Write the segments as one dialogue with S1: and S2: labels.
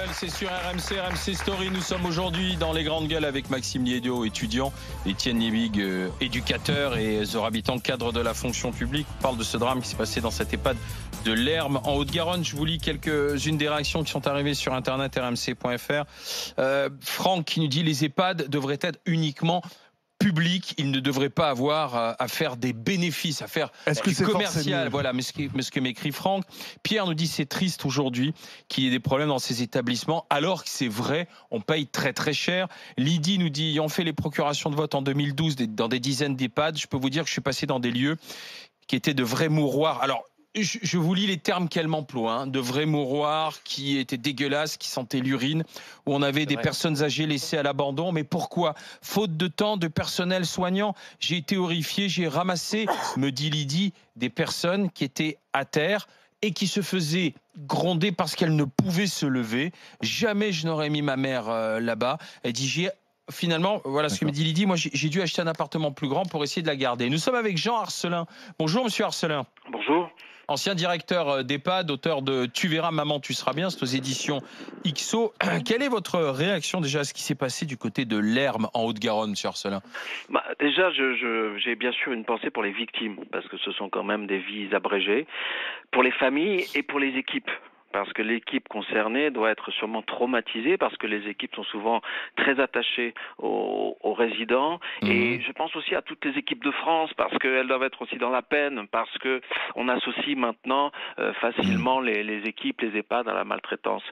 S1: Gueule, c'est sur RMC, RMC Story. Nous sommes aujourd'hui dans les Grandes Gueules avec Maxime Liédio, étudiant, Étienne Liebig, éducateur, et Zora Habitant, cadre de la fonction publique. On parle de ce drame qui s'est passé dans cette EHPAD de l'Herme en Haute-Garonne. Je vous lis quelques-unes des réactions qui sont arrivées sur internet rmc.fr. Franck qui nous dit: les EHPAD devraient être uniquement public, il ne devrait pas avoir à faire des bénéfices, à faire du commercial. Voilà, mais ce que m'écrit Franck. Pierre nous dit: c'est triste aujourd'hui qu'il y ait des problèmes dans ces établissements, alors que c'est vrai, on paye très très cher. Lydie nous dit: ayant fait les procurations de vote en 2012 dans des dizaines d'EHPAD, je peux vous dire que je suis passé dans des lieux qui étaient de vrais mouroirs. Alors, je vous lis les termes qu'elle m'emploie, hein. De vrais mouroirs qui étaient dégueulasses, qui sentaient l'urine, où on avait des personnes âgées laissées à l'abandon. Mais pourquoi? Faute de temps, de personnel soignant. J'ai été horrifié, j'ai ramassé, me dit Lydie, des personnes qui étaient à terre et qui se faisaient gronder parce qu'elles ne pouvaient se lever. Jamais je n'aurais mis ma mère là-bas. Elle dit: finalement, voilà ce que me dit Lydie. Moi, j'ai dû acheter un appartement plus grand pour essayer de la garder. Nous sommes avec Jean Arcelin. Bonjour, monsieur Arcelin.
S2: Bonjour.
S1: Ancien directeur d'EHPAD, auteur de Tu verras maman, tu seras bien, c'est aux éditions XO. Quelle est votre réaction déjà à ce qui s'est passé du côté de l'Herme en Haute-Garonne, monsieur Arcelin?
S2: Déjà, j'ai bien sûr une pensée pour les victimes, parce que ce sont quand même des vies abrégées, pour les familles et pour les équipes. Parce que l'équipe concernée doit être sûrement traumatisée, parce que les équipes sont souvent très attachées aux résidents. Et je pense aussi à toutes les équipes de France, parce qu'elles doivent être aussi dans la peine, parce que on associe maintenant facilement les équipes, les EHPAD à la maltraitance.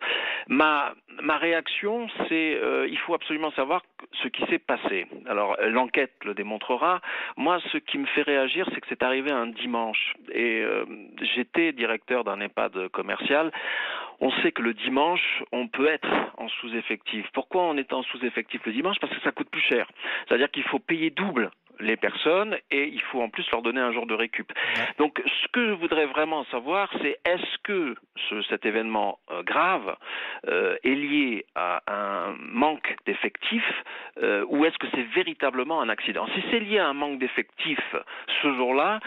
S2: Ma réaction, c'est il faut absolument savoir ce qui s'est passé. Alors, l'enquête le démontrera. Moi, ce qui me fait réagir, c'est que c'est arrivé un dimanche. Et j'étais directeur d'un EHPAD commercial. On sait que le dimanche, on peut être en sous-effectif. Pourquoi on est en sous-effectif le dimanche? Parce que ça coûte plus cher. C'est-à-dire qu'il faut payer double les personnes et il faut en plus leur donner un jour de récup. Donc, ce que je voudrais vraiment savoir, c'est est-ce que cet événement grave est lié à un manque d'effectifs ou est-ce que c'est véritablement un accident? Si c'est lié à un manque d'effectifs ce jour-là,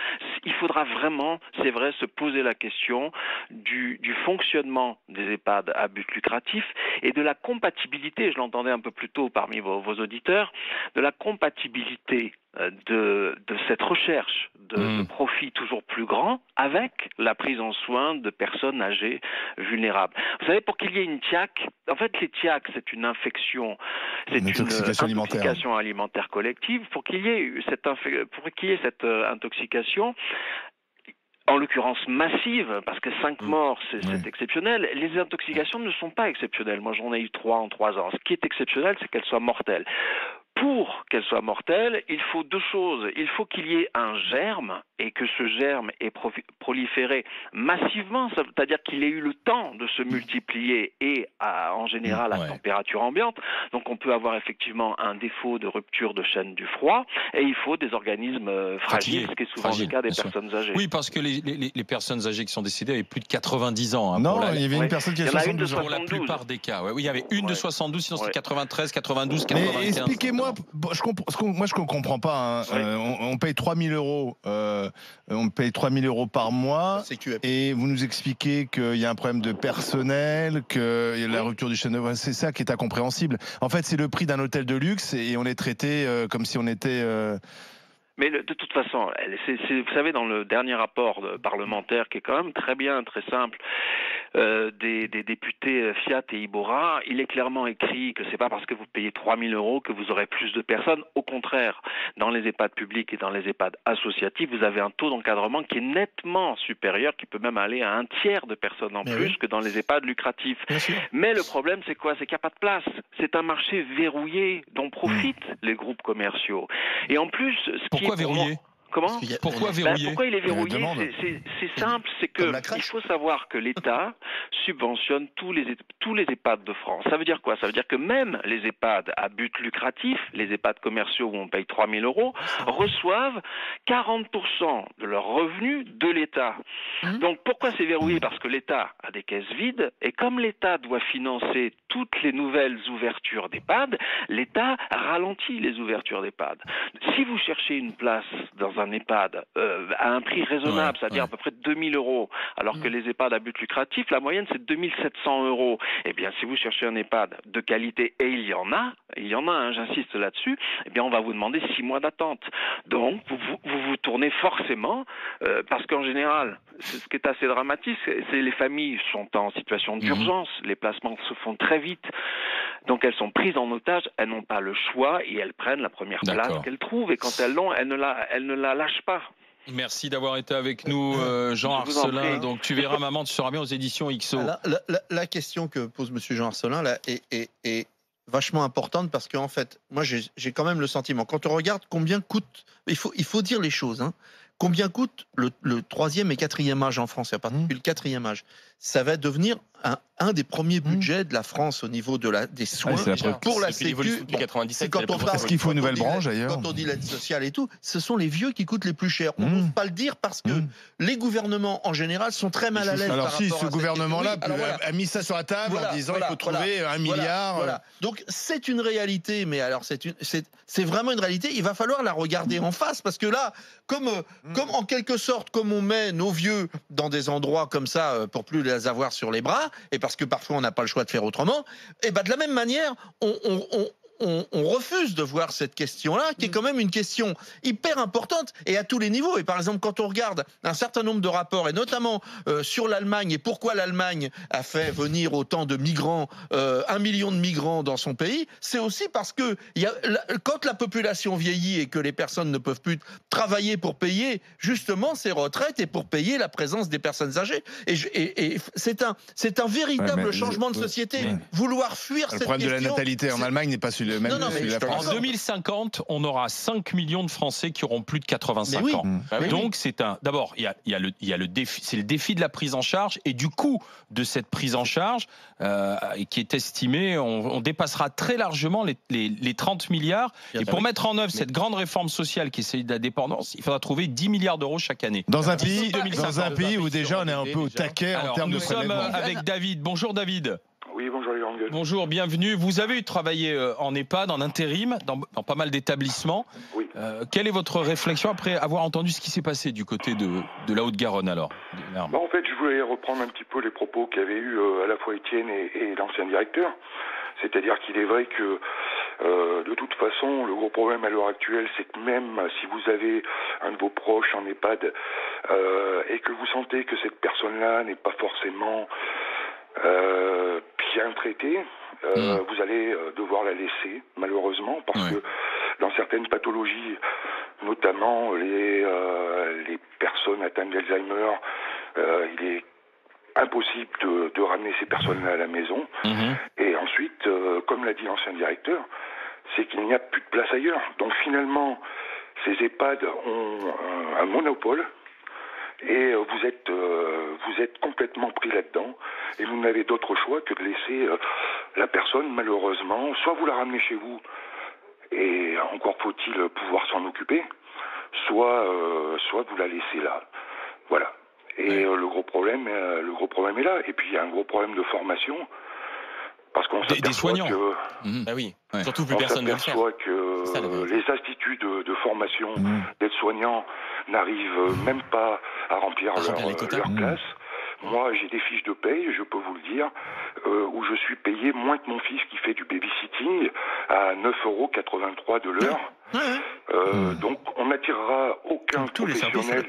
S2: il faudra vraiment, c'est vrai, se poser la question du fonctionnement des EHPAD à but lucratif et de la compatibilité, je l'entendais un peu plus tôt parmi vos auditeurs, de la compatibilité de cette recherche de profit toujours plus grand avec la prise en soin de personnes âgées vulnérables. Vous savez, pour qu'il y ait une TIAC, en fait les TIAC c'est une infection, c'est une intoxication alimentaire collective. Pour qu'il y ait cette intoxication, en l'occurrence massive, parce que 5 morts, c'est exceptionnel. Les intoxications ne sont pas exceptionnelles. Moi, j'en ai eu 3 en 3 ans. Ce qui est exceptionnel, c'est qu'elles soient mortelles. Pour qu'elle soit mortelle, il faut 2 choses. Il faut qu'il y ait un germe et que ce germe ait proliféré massivement, c'est-à-dire qu'il ait eu le temps de se multiplier et en général à température ambiante. Donc on peut avoir effectivement un défaut de rupture de chaîne du froid et il faut des organismes fragiles, ce qui est souvent le cas des personnes âgées.
S1: Oui, parce que les personnes âgées qui sont décédées avaient plus de 90 ans. Hein,
S3: non, il y avait une personne qui a 72 ans.
S1: Pour la plupart des cas. Oui, il y avait une de 72, sinon c'était 93, 92, 95.
S3: Mais expliquez-moi. Moi, je ne comprends pas. Hein. On paye 3 000 €. On paye 3 000 € par mois. Et vous nous expliquez qu'il y a un problème de personnel, qu'il y a la rupture du chaîne de valeur. C'est ça qui est incompréhensible. En fait, c'est le prix d'un hôtel de luxe et on est traité comme si on était.
S2: Mais de toute façon, vous savez, dans le dernier rapport parlementaire, qui est quand même très bien, très simple, des députés Fiat et Ibora, il est clairement écrit que c'est pas parce que vous payez 3 000 € que vous aurez plus de personnes. Au contraire, dans les EHPAD publics et dans les EHPAD associatifs, vous avez un taux d'encadrement qui est nettement supérieur, qui peut même aller à 1/3 de personnes en plus que dans les EHPAD lucratifs. Mais le problème, c'est quoi? C'est qu'il n'y a pas de place. C'est un marché verrouillé dont profitent les groupes commerciaux. Et en plus,
S1: Pourquoi verrouillé?
S2: Comment?
S1: Pourquoi verrouillé?
S2: Pourquoi il est verrouillé? C'est simple, c'est que il faut savoir que l'État subventionne tous les EHPAD de France. Ça veut dire quoi? Ça veut dire que même les EHPAD à but lucratif, les EHPAD commerciaux où on paye 3 000 € reçoivent 40% de leurs revenus de l'État. Donc pourquoi c'est verrouillé? Parce que l'État a des caisses vides et comme l'État doit financer toutes les nouvelles ouvertures d'EHPAD, l'État ralentit les ouvertures d'EHPAD. Si vous cherchez une place dans un EHPAD à un prix raisonnable, c'est-à-dire à peu près 2000 €, alors que les EHPAD à but lucratif, la moyenne c'est 2700 €. Eh bien, si vous cherchez un EHPAD de qualité, et il y en a, hein, j'insiste là-dessus, eh bien, on va vous demander 6 mois d'attente. Donc, vous tournez forcément, parce qu'en général, ce qui est assez dramatique, c'est les familles sont en situation d'urgence, les placements se font très vite, donc elles sont prises en otage, elles n'ont pas le choix et elles prennent la première place qu'elles trouvent, et quand elles l'ont, elles ne la lâchent pas.
S1: Merci d'avoir été avec nous, Jean Arcelin. Donc tu verras maman, tu seras bien aux éditions XO.
S4: La question que pose monsieur Jean Arcelin là est vachement importante, parce qu'en fait, moi j'ai quand même le sentiment, quand on regarde combien coûte, il faut dire les choses, hein, combien coûte le 3e et 4e âge en France, et en particulier le 4e âge. Ça va devenir un des premiers budgets de la France au niveau des soins pour la Sécu.
S5: C'est
S4: quand on parle,
S3: parce qu'il faut une nouvelle branche d'ailleurs.
S4: Quand on dit l'aide sociale et tout, ce sont les vieux qui coûtent les plus cher. On n'ose pas le dire parce que les gouvernements en général sont très mal à l'aise.
S3: Alors si ce gouvernement-là a mis ça sur la table en disant il faut trouver 1 milliard.
S4: Voilà. Donc c'est une réalité, mais alors c'est vraiment une réalité. Il va falloir la regarder en face, parce que là, comme en quelque sorte, comme on met nos vieux dans des endroits comme ça pour plus les avoir sur les bras, et parce que parfois on n'a pas le choix de faire autrement, et ben de la même manière, on refuse de voir cette question-là, qui est quand même une question hyper importante et à tous les niveaux. Et par exemple, quand on regarde un certain nombre de rapports, et notamment sur l'Allemagne, et pourquoi l'Allemagne a fait venir autant de migrants, 1 million de migrants dans son pays, c'est aussi parce que quand la population vieillit et que les personnes ne peuvent plus travailler pour payer justement ces retraites et pour payer la présence des personnes âgées. Et c'est un véritable changement de société. Vouloir fuir cette question...
S3: Le problème de la natalité en Allemagne n'est pas celui même celui de la France.
S1: En 2050, on aura 5 millions de Français qui auront plus de 85 ans. Donc d'abord, il y a le défi, c'est le défi de la prise en charge et du coût de cette prise en charge qui est estimé, on dépassera très largement les 30 milliards. Et pour mettre en œuvre cette grande réforme sociale qui est celle de la dépendance, il faudra trouver 10 milliards d'euros chaque année.
S3: Dans un pays où déjà on est un peu au taquet en termes de prélèvement.
S1: Nous sommes avec David. Bonjour David.
S6: Oui, bonjour Jérôme.
S1: Bonjour, bienvenue. Vous avez travaillé en EHPAD, en intérim, dans pas mal d'établissements.
S6: Oui.
S1: Quelle est votre réflexion après avoir entendu ce qui s'est passé du côté de la Haute-Garonne alors?
S6: En fait, je voulais reprendre un petit peu les propos qu'avaient eu à la fois Étienne et l'ancien directeur. C'est-à-dire qu'il est vrai que de toute façon, le gros problème à l'heure actuelle, c'est que même si vous avez un de vos proches en EHPAD et que vous sentez que cette personne-là n'est pas forcément bien traitée, vous allez devoir la laisser, malheureusement, parce que dans certaines pathologies, notamment les personnes atteintes d'Alzheimer, il est impossible de ramener ces personnes-là à la maison. Et ensuite, comme l'a dit l'ancien directeur, c'est qu'il n'y a plus de place ailleurs. Donc finalement, ces EHPAD ont un monopole. Et vous êtes complètement pris là-dedans, et vous n'avez d'autre choix que de laisser la personne, malheureusement, soit vous la ramenez chez vous, et encore faut-il pouvoir s'en occuper, soit vous la laissez là. Voilà. Et le gros problème est là. Et puis il y a un gros problème de formation, parce qu'on s'aperçoit
S1: des soignants.
S5: Bah oui. Surtout plus personne ne le fait.
S6: On s'aperçoit que les instituts de formation d'aides-soignants n'arrivent même pas à remplir leur classe. Moi, j'ai des fiches de paye, je peux vous le dire, où je suis payé moins que mon fils qui fait du babysitting à 9,83 € de l'heure. Donc, on n'attirera aucun professionnel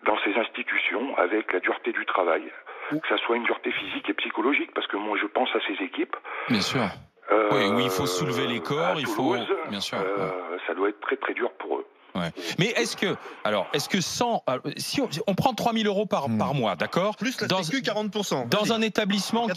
S6: dans ces institutions avec la dureté du travail, que ça soit une dureté physique et psychologique, parce que moi, je pense à ces équipes.
S1: Bien sûr. Oui, il faut soulever les corps, il faut. Bien sûr.
S6: Ça doit être très très dur pour eux.
S1: Mais est-ce que si on prend 3 000 € par mois, d'accord,
S4: plus la Sécu 40%,
S1: dans un établissement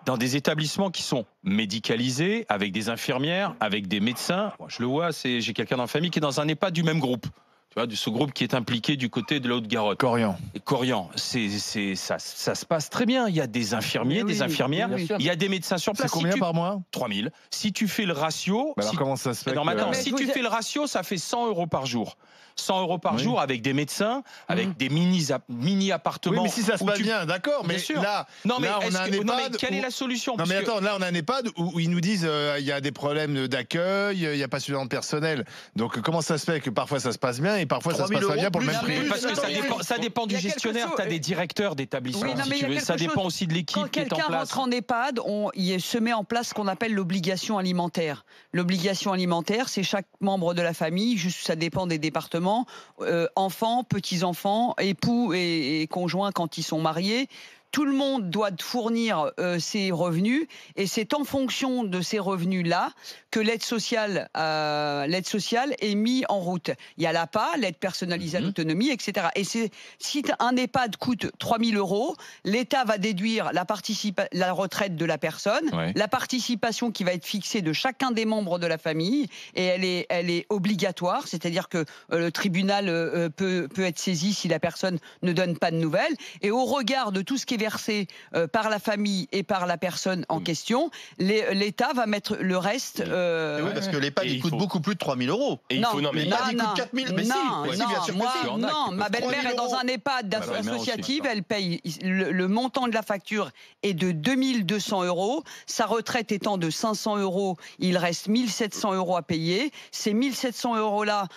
S1: dans des établissements qui sont médicalisés, avec des infirmières, avec des médecins, moi je le vois, j'ai quelqu'un dans la famille qui est dans un EHPAD du même groupe. vois, de ce groupe qui est impliqué du côté de la Haute-Garonne.
S3: Corian.
S1: Et Corian, ça se passe très bien. Il y a des infirmiers, des infirmières, il y a des médecins sur place.
S3: C'est combien par mois?
S1: 3 000. Si tu fais le ratio...
S3: Alors comment ça se fait?
S1: Non, maintenant, si tu fais le ratio, ça fait 100 € par jour. 100 € par jour avec des médecins, avec des mini-appartements.
S3: Oui, mais si ça se passe bien, d'accord. Mais là,
S1: non, mais,
S3: là on a un EHPAD.
S1: Quelle est la solution?
S3: Non, mais attends, là, on a un EHPAD où ils nous disent il y a des problèmes d'accueil, il n'y a pas suffisamment de personnel. Donc, comment ça se fait que parfois ça se passe bien et parfois ça se passe pas bien pour le même prix?
S1: Parce que ça dépend du gestionnaire. Tu as des directeurs d'établissement, si tu veux. Ça dépend aussi de l'équipe qui est en place.
S7: Quand quelqu'un rentre en EHPAD, il se met en place ce qu'on appelle l'obligation alimentaire. L'obligation alimentaire, c'est chaque membre de la famille, juste ça dépend des départements, enfants, petits-enfants, époux et conjoints quand ils sont mariés. Tout le monde doit fournir ses revenus et c'est en fonction de ces revenus-là que l'aide sociale est mise en route. Il y a l'APA, l'aide personnalisée à l'autonomie, etc. Et si un EHPAD coûte 3 000 €, l'État va déduire la retraite de la personne, la participation qui va être fixée de chacun des membres de la famille, et elle est obligatoire, c'est-à-dire que le tribunal peut être saisi si la personne ne donne pas de nouvelles. Et au regard de tout ce qui est versé par la famille et par la personne en question, l'État va mettre le reste.
S4: Oui, parce que l'EHPAD il coûte beaucoup plus de 3 000 €.
S7: Et il coûte 4 000. Mais non, ma belle-mère est dans un EHPAD associative, elle paye le montant de la facture est de 2 200 €. Sa retraite étant de 500 €, il reste 1 700 € à payer. Ces 1 700 € là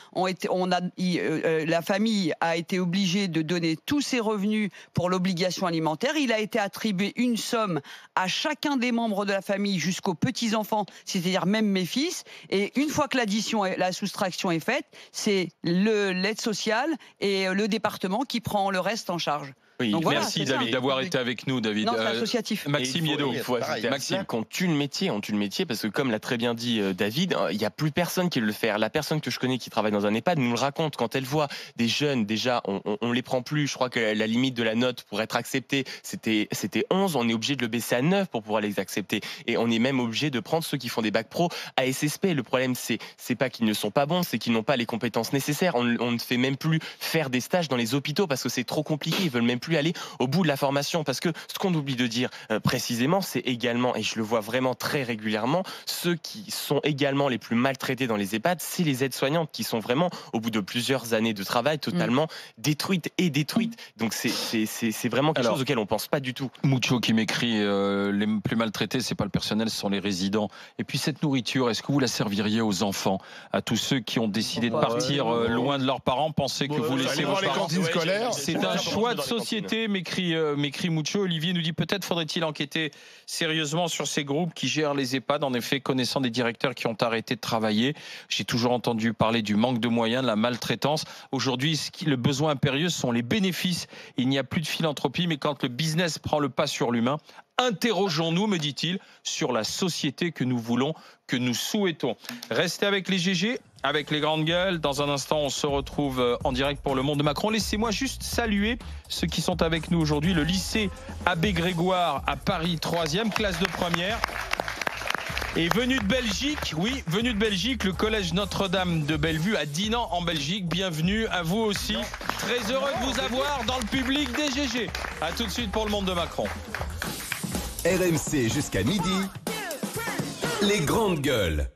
S7: la famille a été obligée de donner tous ses revenus pour l'obligation alimentaire. Il a été attribué une somme à chacun des membres de la famille jusqu'aux petits-enfants, c'est-à-dire même mes fils. Et une fois que la soustraction est faite, c'est l'aide sociale et le département qui prend le reste en charge.
S1: Oui, donc merci voilà, David d'avoir été avec nous, David.
S7: Non, c'est associatif.
S5: Maxime Yeddo. Il faut ajouter Maxime qu'on tue le métier, parce que comme l'a très bien dit David, il n'y a plus personne qui veut le faire. La personne que je connais qui travaille dans un EHPAD nous le raconte. Quand elle voit des jeunes, déjà, on les prend plus. Je crois que la limite de la note pour être accepté, c'était 11. On est obligé de le baisser à 9 pour pouvoir les accepter. Et on est même obligé de prendre ceux qui font des bacs pro à SSP. Le problème, c'est pas qu'ils ne sont pas bons, c'est qu'ils n'ont pas les compétences nécessaires. On ne fait même plus faire des stages dans les hôpitaux parce que c'est trop compliqué. Ils veulent même plus aller au bout de la formation, parce que ce qu'on oublie de dire précisément, c'est également, et je le vois vraiment très régulièrement, ceux qui sont également les plus maltraités dans les EHPAD, c'est les aides-soignantes qui sont vraiment, au bout de plusieurs années de travail, totalement détruites. Donc c'est vraiment quelque chose auquel on pense pas du tout.
S1: Mucho qui m'écrit les plus maltraités, c'est pas le personnel, ce sont les résidents. Et puis cette nourriture, est-ce que vous la serviriez aux enfants, à tous ceux qui ont décidé de partir loin de leurs parents, pensez que vous laissez vos parents. C'est un choix de société, m'écrit Mucho. Olivier nous dit peut-être faudrait-il enquêter sérieusement sur ces groupes qui gèrent les EHPAD. En effet, connaissant des directeurs qui ont arrêté de travailler, j'ai toujours entendu parler du manque de moyens, de la maltraitance. Aujourd'hui, le besoin impérieux sont les bénéfices. Il n'y a plus de philanthropie, mais quand le business prend le pas sur l'humain, interrogeons-nous, me dit-il, sur la société que nous voulons, que nous souhaitons. Restez avec les GG, avec les grandes gueules. Dans un instant, on se retrouve en direct pour le Monde de Macron. Laissez-moi juste saluer ceux qui sont avec nous aujourd'hui. Le lycée Abbé Grégoire à Paris, 3e, classe de première. Et venu de Belgique, le collège Notre-Dame de Bellevue à Dinan en Belgique. Bienvenue à vous aussi. Très heureux de vous avoir dans le public des GG. A tout de suite pour le Monde de Macron.
S8: RMC jusqu'à midi, les grandes gueules.